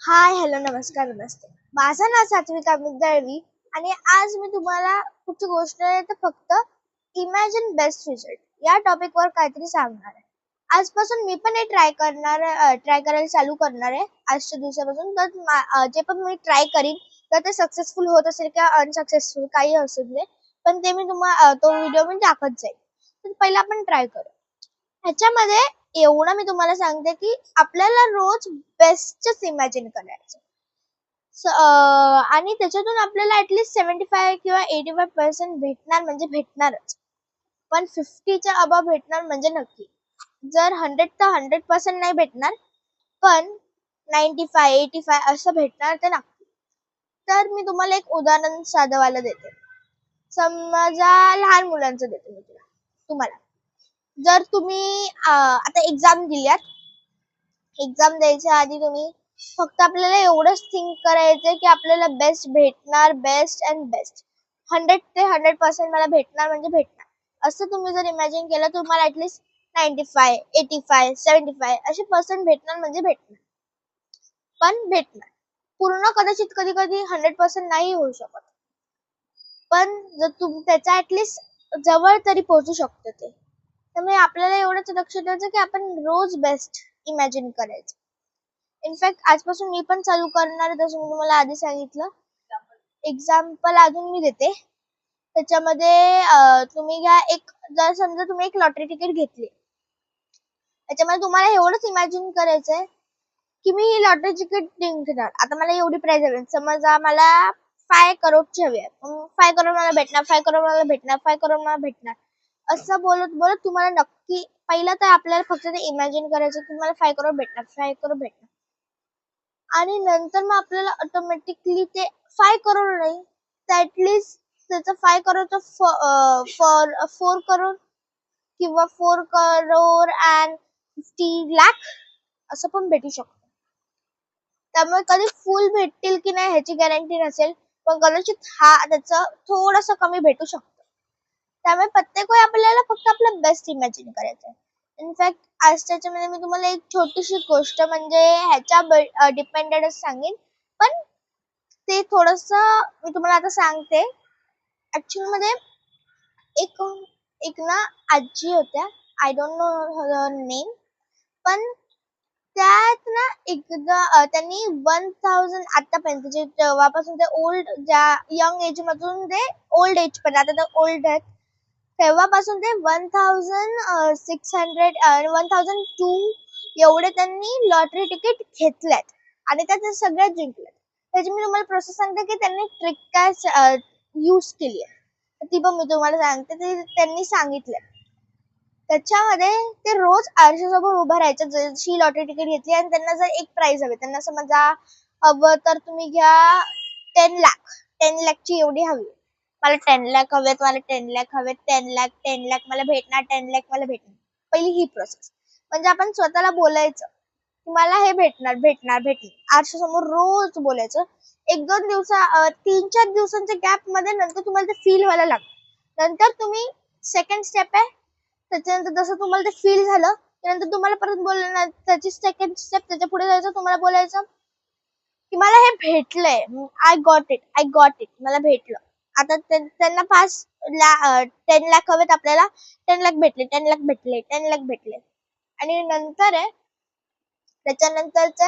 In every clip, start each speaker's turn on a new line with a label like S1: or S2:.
S1: हाय, hello, नमस्कार, नमस्ते. माझं नाव सात्विक अमित दळवी आणि आज मी तुम्हाला कुठची गोष्ट आहे तर फक्त इमॅजिन बेस्ट रिझल्ट या टॉपिकवर काहीतरी सांगणार आहे. आजपासून मी पण हे ट्राय करायला चालू करणार आहे आजच्या दिवसापासून. तर जे पण मी ट्राय करीन तर ते सक्सेसफुल होत असेल किंवा अनसक्सेसफुल काही असू दे, पण ते मी तुम्हाला तो व्हिडिओ मी टाकत जाईल. तर पहिला आपण ट्राय करू. ह्याच्यामध्ये एवढं मी तुम्हाला सांगते की आपल्याला रोज बेस्टच इमॅजिन करायचं. आणि त्याच्यातून आपल्याला ऍटलीस्ट 75 किंवा 85% भेटणार म्हणजे भेटणारच. पण 50च्या अबव भेटणार म्हणजे नक्की. जर 100 तर 100% नाही भेटणार, पण 95, 85 असं भेटणार ते नक्की. तर मी तुम्हाला एक उदाहरण साधंवालं देते. समजा लहान मुलांचं देते मी तुम्हाला. जर तुम्ही आता एक्झाम दिल्यात, एक्झाम द्यायच्या आधी तुम्ही फक्त आपल्याला एवढंच थिंक करायचंय की आपल्याला बेस्ट भेटणार, बेस्ट अँड बेस्ट. 100 ते 100% मला भेटणार म्हणजे भेटणार. असं तुम्ही जर इमॅजिन केलं तर तुम्हाला ऍटलीस्ट 95, 85, 75 असे पर्सेंट भेटणार म्हणजे भेटणार. पण भेटणार. पूर्ण कदाचित कधी कधी 100% नाही होऊ शकत. पण जर तुम्ही त्याच्या ऍटलीस्ट जवळ तरी पोहोचू शकतो ते. त्यामुळे आपल्याला एवढंच लक्ष द्यायचं की आपण रोज बेस्ट इमॅजिन करायचं. इनफॅक्ट आजपासून मी पण चालू करणार आहे, जसं मी तुम्हाला आधी सांगितलं. एक्झाम्पल अजून मी देते. त्याच्यामध्ये तुम्ही घ्या एक, जर समजा तुम्ही एक लॉटरी तिकीट घेतली. त्याच्यामध्ये तुम्हाला एवढंच इमॅजिन करायचंय की मी ही लॉटरी तिकीट जिंकणार. आता मला एवढी प्राइस हवी. समजा मला 5 करोडची हवी आहे. 5 करोड मला भेटणार, 5 करोड मला भेटणार, 5 करोड मला भेटणार. असं बोलत बोलत तुम्हाला नक्की पहिलं तर आपल्याला फक्त ते इमॅजिन करायचं की मला 5 करोड भेटणार, 5 करोड भेटणार. आणि नंतर मग आपल्याला ऑटोमॅटिकली ते 5 करोड नाही तर ऍटलीस्ट त्याचं 5 करोडचं 4 करोड किंवा 4 करोड अँड 50 लाख असं पण भेटू शकतं. त्यामुळे कधी फुल भेटतील की नाही ह्याची गॅरंटी नसेल, पण कदाचित त्याचं थोडंसं कमी भेटू शकतं. त्यामुळे प्रत्येक वेळी आपल्याला फक्त आपलं बेस्ट इमॅजिन करायचं आहे. इनफॅक्ट आजच्या ह्याच्यामध्ये मी तुम्हाला एक छोटीशी गोष्ट म्हणजे ह्याच्या डिपेंडेडच सांगेन, पण ते थोडंसं मी तुम्हाला आता सांगते. ऍक्च्युअली मध्ये एक एक ना आजी होत्या, I don't no her name, पण त्यात ना एकदा त्यांनी 1000 आतापर्यंत जे जेव्हापासून ते ओल्ड, ज्या यंग एज मधून ते ओल्ड एज पण आता ते ओल्ड आहेत, तेव्हापासून ते 1600 1002 एवढे त्यांनी लॉटरी तिकीट घेतल्यात आणि त्या सगळ्यात जिंकल्यात. त्याची मी तुम्हाला प्रोसेस सांगते की त्यांनी ट्रिक काय यूज केली आहे. ती पण मी तुम्हाला सांगते. ते त्यांनी सांगितलं. त्याच्यामध्ये ते रोज आरशासमोर उभं राहायचं जशी लॉटरी तिकीट घेतली आणि त्यांना जर एक प्राइज हवी. त्यांना समजा हवं तर तुम्ही घ्या 10 लाख. 10 लाखची एवढी हवी. मला 10 लाख हवेत, मला 10 लाख हवेत, 10 लाख, 10 लाख मला भेटणार, 10 लाख मला भेटणार. पहिली ही प्रोसेस. म्हणजे आपण स्वतःला बोलायचं की मला हे भेटणार, भेटणार, भेटणार. आरशासमोर रोज बोलायचं. 1-2 3-4 दिवसांच्या गॅप मध्ये नंतर तुम्हाला ते फील व्हायला लागतं. नंतर तुम्ही सेकंड स्टेप आहे. त्याच्यानंतर जसं तुम्हाला ते फील झालं त्यानंतर तुम्हाला परत बोलणार, त्याची सेकंड स्टेप त्याच्या पुढे जायचं. तुम्हाला बोलायचं की मला हे भेटलंय, I got it, I got it, मला भेटलं. आता त्यांना 10 लाख हवेत आपल्याला. 10 लाख भेटले, 10 लाख भेटले, 10 लाख भेटले. आणि नंतर आहे त्याच्यानंतरच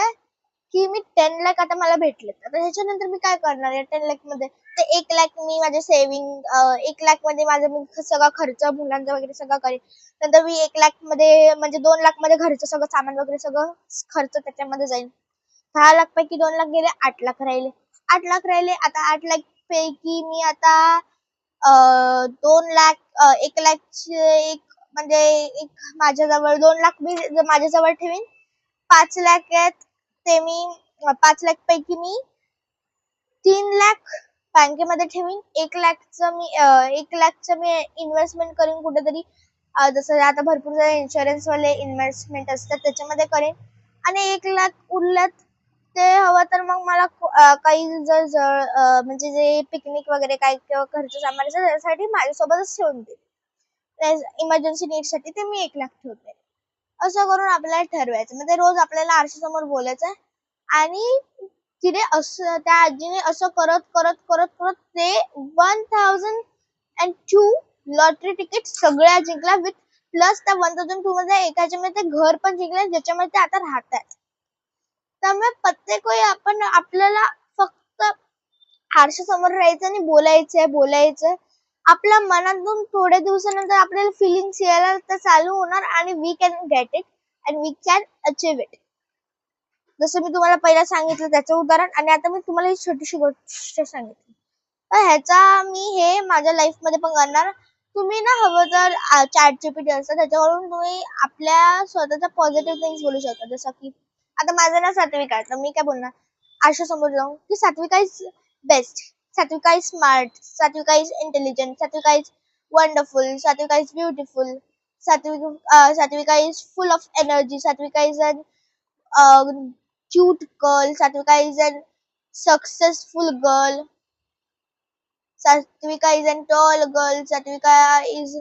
S1: की मी 10 लाख आता मला भेटले. आता ह्याच्यानंतर मी काय करणार आहे 10 लाख मध्ये? ते 1 लाख मी माझे सेव्हिंग, 1 लाख मध्ये माझा मी सगळा खर्च मुलांचा वगैरे सगळं करेन. नंतर मी 1 लाख मध्ये म्हणजे 2 लाख मध्ये घरचं सगळं सामान वगैरे सगळं खर्च त्याच्यामध्ये जाईल. 6 लाख पैकी 2 लाख गेले, 8 लाख राहिले. 8 लाख राहिले. आता 8 लाख पैकी मी आता 2 लाख, 1 लाखचे एक म्हणजे एक माझ्याजवळ 2 लाख मी माझ्याजवळ ठेवीन. 5 लाख आहेत ते मी 5 लाख पैकी मी 3 लाख बँकेमध्ये ठेवीन. 1 लाखचं मी इन्व्हेस्टमेंट करीन कुठेतरी. जसं आता भरपूर इन्शुरन्स वाले इन्व्हेस्टमेंट असतात त्याच्यामध्ये करेन. आणि 1 लाख उरल्यात ते हवं तर मग मला काही जर म्हणजे जे पिकनिक वगैरे काही किंवा घरचं सामान असेल त्यासाठी माझ्यासोबतच ठेवून देईन. इमर्जन्सी नीड साठी ते मी 1 लाख ठेवते. असं करून आपल्याला ठरवायचं. म्हणजे रोज आपल्याला आरशासमोर बोलायचं आणि तिने असं त्या आजीने असं करत करत करत करत ते 1002 लॉटरी तिकीट सगळ्या जिंकल्या विथ प्लस त्या 1002 मध्ये एकाच्यामध्ये ते घर पण जिंकले ज्याच्यामध्ये ते आता राहतात. त्यामुळे प्रत्येक वेळी आपण आपल्याला फक्त आरशासमोर राहायचं आणि बोलायचं. आपल्या मनातून थोड्या दिवसानंतर आपल्याला फिलिंग्स यायला तर चालू होणार आणि we can get it and we can achieve it. जसं मी तुम्हाला पहिला सांगितलं त्याचं उदाहरण आणि आता मी तुम्हाला एक छोटीशी गोष्ट सांगितली. तर ह्याचा मी हे माझ्या लाईफ मध्ये पण करणार. तुम्ही ना हवं तर ChatGPT असतं त्याच्यावरून तुम्ही आपल्या स्वतःच्या पॉझिटिव्ह थिंग्स बोलू शकता. जसं की आता माझं नाव सात्विका आहे तर मी काय बोलणार आरशासमोर जाऊन की Satvika is best, Satvika is smart, Satvika is intelligent, Satvika is wonderful, Satvika is beautiful, Satvika is full of energy, Satvika is an cute girl, Satvika is a successful girl, Satvika is a tall girl, Satvika is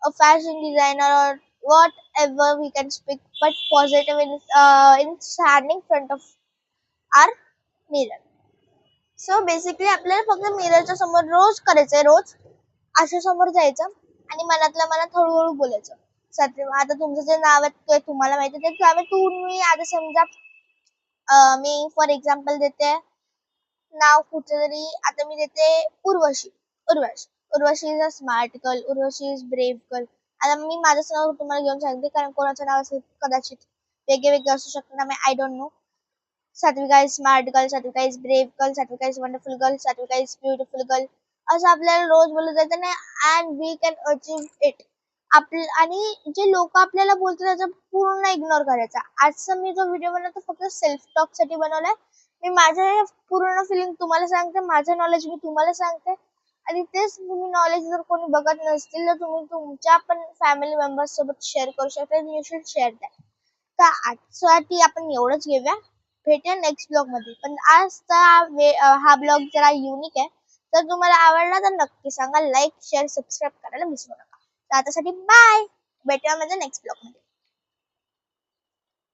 S1: a fashion designer or whatever we can speak, but positive in standing in front of our mirror. So basically आपल्याला फक्त मिररच्या समोर रोज करायचंय, रोज आरशासमोर जायचं आणि मनातल्या मनात हळूहळू बोलायचं. आता तुमचं जे नाव आहे ते तुम्हाला माहिती आहे, ते नाव तुम्ही आता समजा मी फॉर एक्झाम्पल देते नाव कुठचं तरी. आता मी देते Urvashi. Urvashi is a smart girl, Urvashi is brave girl. आता मी माझं नाव तुम्हाला घेऊन सांगते कारण कोणाचं नाव असेल कदाचित वेगळे असू शकतं ना, I don't know. Satvika is smart girl, Satvika is brave girl, Satvika is wonderful girl, Satvika is beautiful girl. असं आपल्याला रोज बोलत जायचं नाही and we can achieve it. आणि जे लोक आपल्याला बोलतात त्याचा पूर्ण इग्नोर करायचा. आजचा मी जो व्हिडिओ बनवतो फक्त सेल्फ टॉक साठी बनवलाय. मी माझे पूर्ण फिलिंग तुम्हाला सांगते, माझं नॉलेज मी तुम्हाला सांगते आणि तेच तुम्ही नॉलेज जर कोणी बघत नसतील तर तुम्ही तुमच्या पण फॅमिली मेंबर्स सोबत शेअर करू शकता. You should share that. तर आजसाठी आपण एवढंच घेऊया. भेटूया नेक्स्ट ब्लॉग मध्ये. पण आजचा हा ब्लॉग जरा युनिक आहे. तर तुम्हाला आवडला तर नक्की सांगा. लाईक शेअर सबस्क्राईब करायला विसरू नका. तर आतासाठी बाय. भेटूया माझ्या नेक्स्ट ब्लॉग मध्ये.